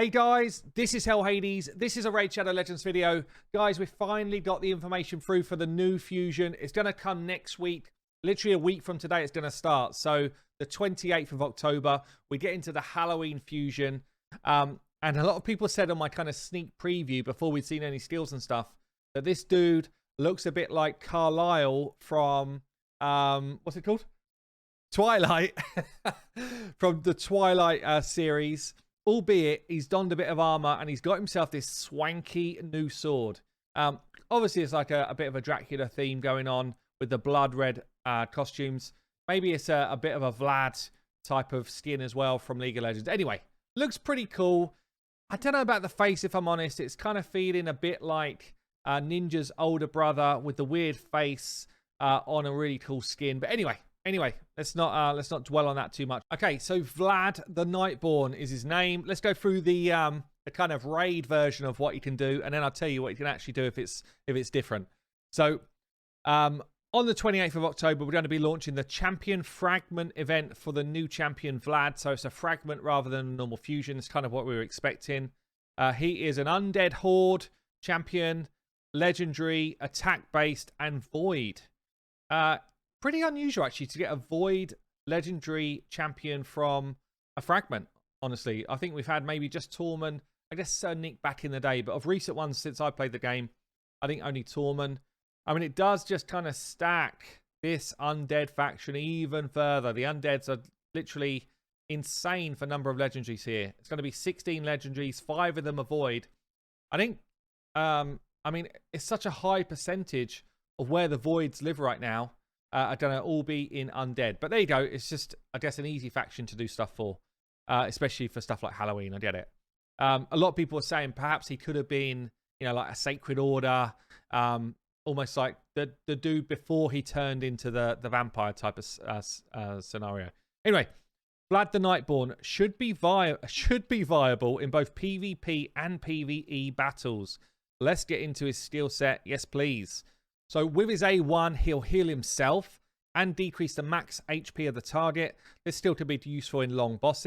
Hey guys, this is Hell Hades. This is a Raid Shadow Legends video. Guys, we finally got the information through for the new fusion. It's going to come next week. Literally a week from today, it's going to start. So the 28th of October, we get into the Halloween fusion. And a lot of people said on my kind of sneak preview before we'd seen any skills and stuff, that this dude looks a bit like Carlisle from, what's it called? Twilight. From the Twilight series. Albeit, he's donned a bit of armor and he's got himself this swanky new sword. Obviously, it's like a bit of a Dracula theme going on with the blood red costumes. Maybe it's a bit of a Vlad type of skin as well from League of Legends. Anyway, looks pretty cool. I don't know about the face, if I'm honest. It's kind of feeling a bit like Ninja's older brother with the weird face on a really cool skin. But anyway, let's not dwell on that too much. Okay, so Vlad the Nightborn is his name. Let's go through the kind of raid version of what he can do, and then I'll tell you what he can actually do if it's different. So on the 28th of October, we're going to be launching the Champion Fragment event for the new champion Vlad. So it's a fragment rather than a normal fusion. It's kind of what we were expecting. He is an undead horde champion, legendary, attack-based, and void. Pretty unusual, actually, to get a void legendary champion from a fragment, honestly. I think we've had maybe just Tormund, I guess Sir Nick back in the day, but of recent ones since I played the game, I think only Tormund. I mean, it does just kind of stack this undead faction even further. The undeads are literally insane for number of legendaries here. It's going to be 16 legendaries, 5 of them are void. I think, I mean, it's such a high percentage of where the voids live right now. I don't know, all be in undead. But there you go. It's just, I guess, an easy faction to do stuff for, especially for stuff like Halloween. I get it. A lot of people are saying perhaps he could have been, you know, like a Sacred Order, almost like the dude before he turned into the vampire type of scenario. Anyway, Vlad the Nightborn should be viable in both PvP and PvE battles. Let's get into his skill set. Yes, please. So with his A1, he'll heal himself and decrease the max HP of the target. This still could be useful in long boss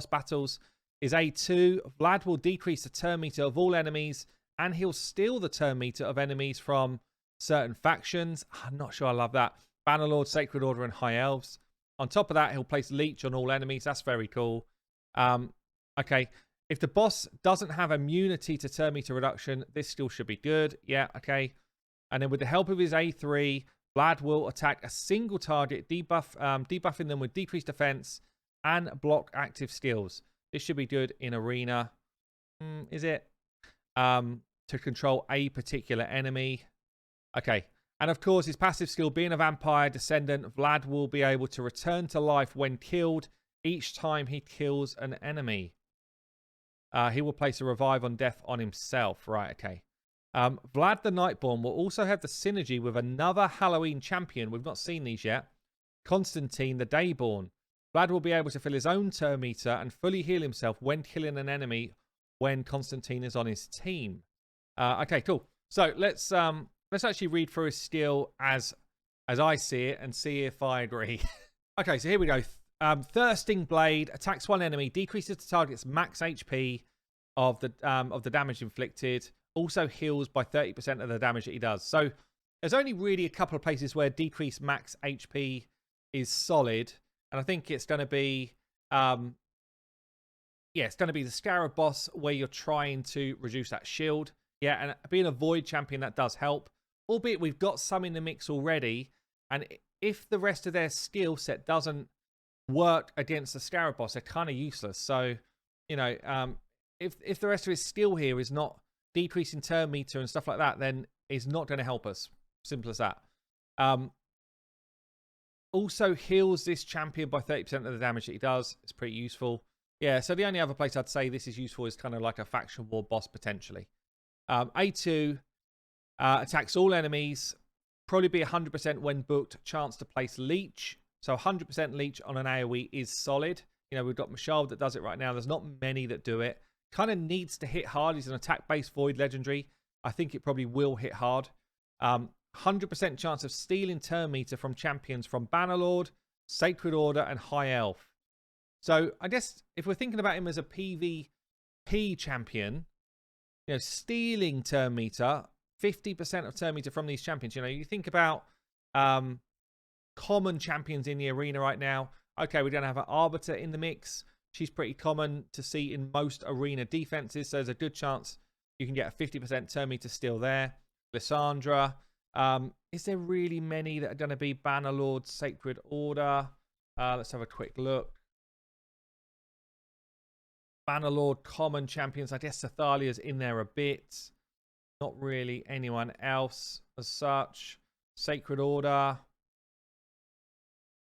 battles. His A2, Vlad will decrease the turn meter of all enemies, and he'll steal the turn meter of enemies from certain factions. I'm not sure I love that. Bannerlord, Sacred Order, and High Elves. On top of that, he'll place Leech on all enemies. That's very cool. Okay. If the boss doesn't have immunity to turn meter reduction, this still should be good. Yeah, okay. And then with the help of his A3, Vlad will attack a single target, debuffing them with decreased defense and block active skills. This should be good in arena. Is it? To control a particular enemy. Okay. And of course, his passive skill, being a vampire descendant, Vlad will be able to return to life when killed each time he kills an enemy. He will place a revive on death on himself. Right, okay. Vlad the Nightborn will also have the synergy with another Halloween champion. We've not seen these yet. Constantine the Dayborn. Vlad will be able to fill his own turn meter and fully heal himself when killing an enemy when Constantine is on his team. Okay, cool. So let's actually read through his skill as I see it and see if I agree. Okay, so here we go. Thirsting Blade attacks one enemy, decreases the target's max HP of the damage inflicted. Also heals by 30% of the damage that he does. So there's only really a couple of places where decreased max HP is solid. And I think it's going to be, it's going to be the Scarab boss where you're trying to reduce that shield. Yeah, and being a Void champion, that does help. Albeit we've got some in the mix already. And if the rest of their skill set doesn't work against the Scarab boss, they're kind of useless. So, you know, if the rest of his skill here is not decreasing turn meter and stuff like that, then it's not going to help us. Simple as that. Also heals this champion by 30% of the damage that he does. It's pretty useful. Yeah, so the only other place I'd say this is useful is kind of like a faction war boss potentially. A2 attacks all enemies. Probably be 100% when booked. Chance to place Leech. So 100% Leech on an AoE is solid. You know, we've got Mashal that does it right now. There's not many that do it. Kind of needs to hit hard. He's an attack-based Void legendary. I think it probably will hit hard. 100% chance of stealing turn meter from champions from Bannerlord, Sacred Order, and High Elf. So I guess if we're thinking about him as a PvP P champion, you know, stealing turn meter, 50% of turn meter from these champions. You know, you think about common champions in the arena right now. Okay, we don't have an Arbiter in the mix. She's pretty common to see in most arena defenses, so there's a good chance you can get a 50% turn meter steal there. Lysandra. Is there really many that are going to be Bannerlord, Sacred Order? Let's have a quick look. Bannerlord, common champions. I guess Athalia's in there a bit. Not really anyone else as such. Sacred Order.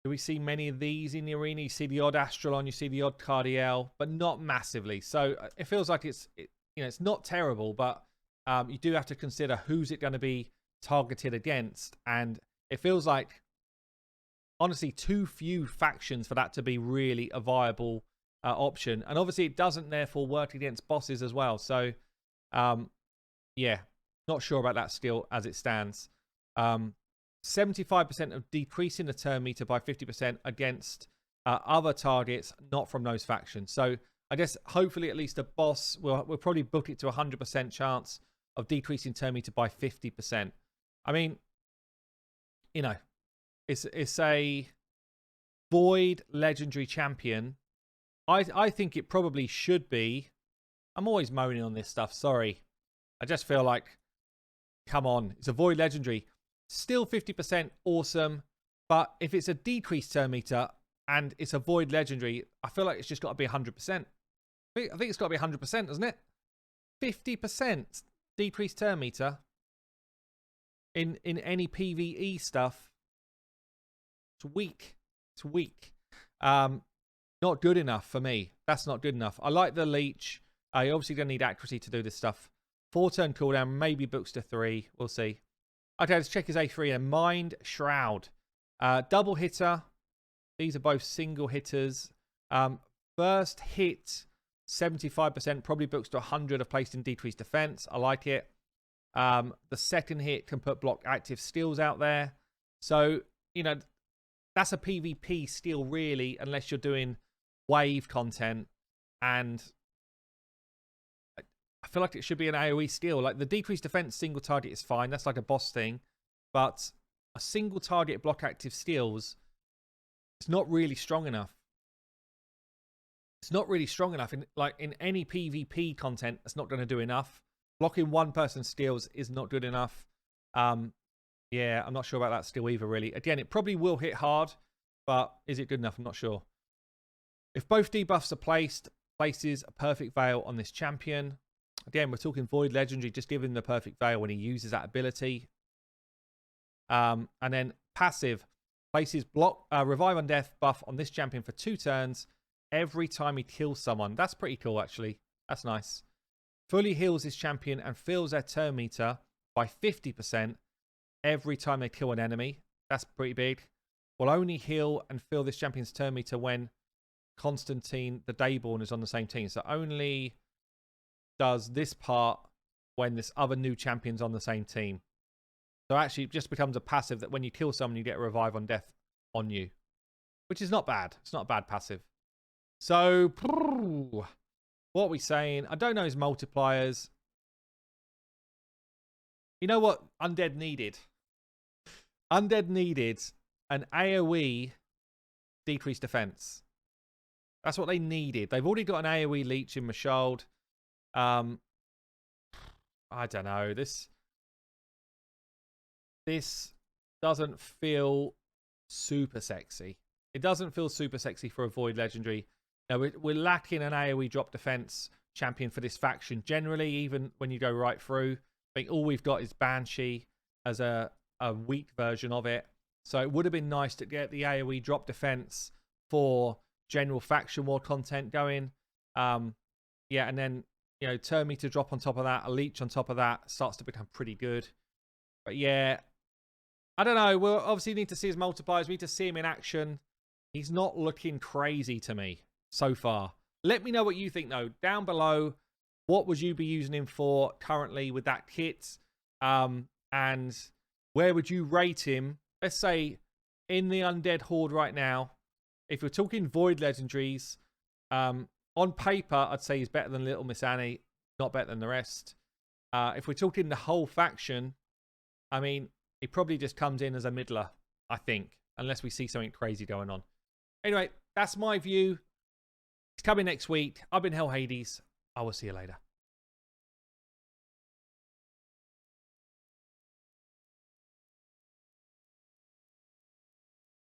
Do we see many of these in the arena? You see the odd Astralon, you see the odd Cardiel, but not massively. So it feels like it's not terrible, but you do have to consider who's it going to be targeted against. And it feels like, honestly, too few factions for that to be really a viable option. And obviously it doesn't therefore work against bosses as well. So, yeah, not sure about that still as it stands. 75% of decreasing the turn meter by 50% against other targets not from those factions. So I guess hopefully at least a boss we'll probably book it to 100% chance of decreasing turn meter by 50%. I mean, you know, it's a void legendary champion. I think it probably should be. I'm always moaning on this stuff, sorry. I just feel like, come on, it's a void legendary. Still 50% awesome, but if it's a decreased turn meter and it's a void legendary, I feel like it's just got to be 100%. I think it's got to be 100%, doesn't it? 50% decreased turn meter in any PvE stuff. It's weak. It's weak. Not good enough for me. That's not good enough. I like the Leech. I obviously don't need accuracy to do this stuff. 4-turn cooldown, maybe books to 3. We'll see. Okay, let's check his A3 and Mind Shroud. Double hitter. These are both single hitters. First hit, 75%, probably books to 100 of placed in decreased defense. I like it. The second hit can put block active steals out there. So, you know, that's a PvP steal really, unless you're doing wave content. And I feel like it should be an AoE steal. Like the decreased defense single target is fine. That's like a boss thing. But a single target block active steals, it's not really strong enough. It's not really strong enough. In any PvP content, it's not going to do enough. Blocking one person steals is not good enough. Yeah, I'm not sure about that steal either, really. Again, it probably will hit hard, but is it good enough? I'm not sure. If both debuffs are placed, places a perfect veil on this champion. Again, we're talking Void Legendary, just give him the perfect veil when he uses that ability. And then passive, places block Revive on Death buff on this champion for 2 turns every time he kills someone. That's pretty cool, actually. That's nice. Fully heals his champion and fills their turn meter by 50% every time they kill an enemy. That's pretty big. Will only heal and fill this champion's turn meter when Constantine the Dayborn is on the same team. So only does this part when this other new champion's on the same team. So actually it just becomes a passive that when you kill someone, you get a Revive on Death on you. Which is not bad. It's not a bad passive. So, what are we saying? I don't know his multipliers. You know what Undead needed? Undead needed an AoE decreased defense. That's what they needed. They've already got an AoE Leech in Mashold. I don't know. This doesn't feel super sexy. It doesn't feel super sexy for a Void Legendary. Now, we're lacking an AoE drop defense champion for this faction. Generally, even when you go right through, I think all we've got is Banshee as a weak version of it. So it would have been nice to get the AoE drop defense for general faction war content going. Yeah, and then, you know, turn meter drop on top of that, a Leech on top of that starts to become pretty good. But yeah, I don't know. We'll obviously need to see his multipliers. We need to see him in action. He's not looking crazy to me so far. Let me know what you think, though. Down below, what would you be using him for currently with that kit? And where would you rate him? Let's say in the Undead Horde right now, if we're talking Void Legendaries, On paper, I'd say he's better than Little Miss Annie, not better than the rest. If we're talking the whole faction, I mean, he probably just comes in as a middler, I think, unless we see something crazy going on. Anyway, that's my view. It's coming next week. I've been Hell Hades. I will see you later.